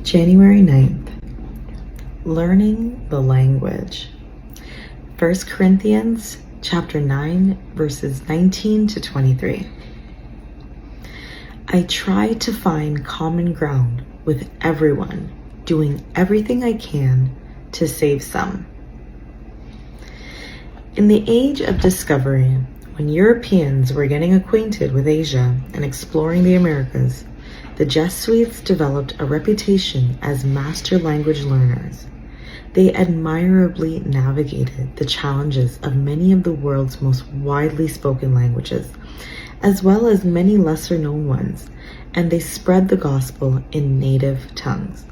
January 9th, learning the language. 1 Corinthians chapter 9, verses 19 to 23. I try to find common ground with everyone, doing everything I can to save some. In the age of discovery, when Europeans were getting acquainted with Asia and exploring the Americas, the Jesuits developed a reputation as master language learners. They admirably navigated the challenges of many of the world's most widely spoken languages, as well as many lesser-known ones, and they spread the gospel in native tongues.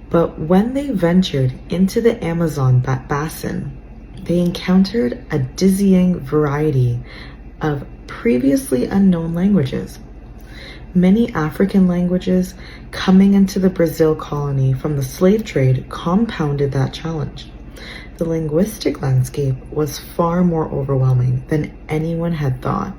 But when they ventured into the Amazon basin, they encountered a dizzying variety of previously unknown languages. Many African languages coming into the Brazil colony from the slave trade compounded that challenge. The linguistic landscape was far more overwhelming than anyone had thought.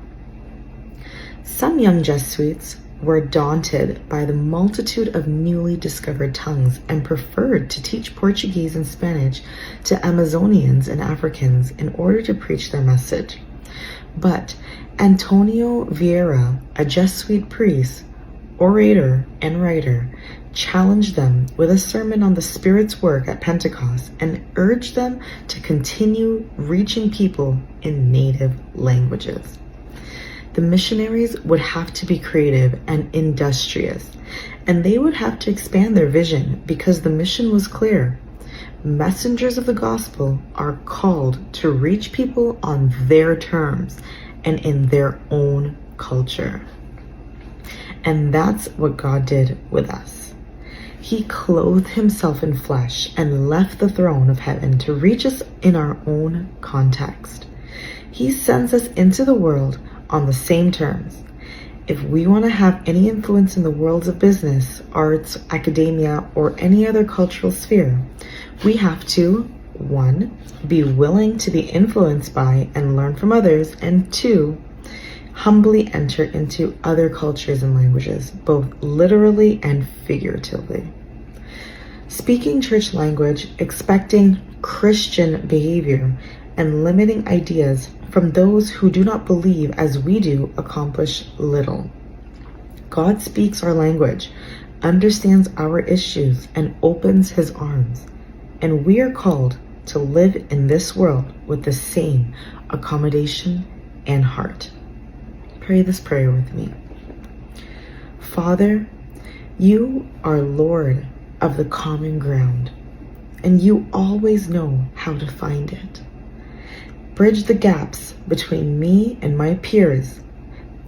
Some young Jesuits were daunted by the multitude of newly discovered tongues and preferred to teach Portuguese and Spanish to Amazonians and Africans in order to preach their message. But Antonio Vieira, a Jesuit priest, orator, and writer, challenged them with a sermon on the Spirit's work at Pentecost and urged them to continue reaching people in native languages. The missionaries would have to be creative and industrious, and they would have to expand their vision because the mission was clear. Messengers of the gospel are called to reach people on their terms and in their own culture. And that's what God did with us. He clothed himself in flesh and left the throne of heaven to reach us in our own context. He sends us into the world on the same terms. If we want to have any influence in the worlds of business, arts, academia, or any other cultural sphere, we have to 1. Be willing to be influenced by and learn from others, and 2. Humbly enter into other cultures and languages, both literally and figuratively. Speaking church language, expecting Christian behavior, and limiting ideas from those who do not believe as we do accomplish little. God speaks our language, understands our issues, and opens his arms. And we are called to live in this world with the same accommodation and heart. Pray this prayer with me. Father, you are Lord of the common ground, and you always know how to find it. Bridge the gaps between me and my peers.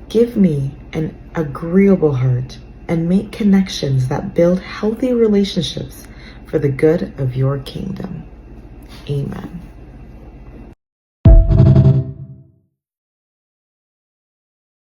Give me an agreeable heart and make connections that build healthy relationships for the good of your kingdom. Amen.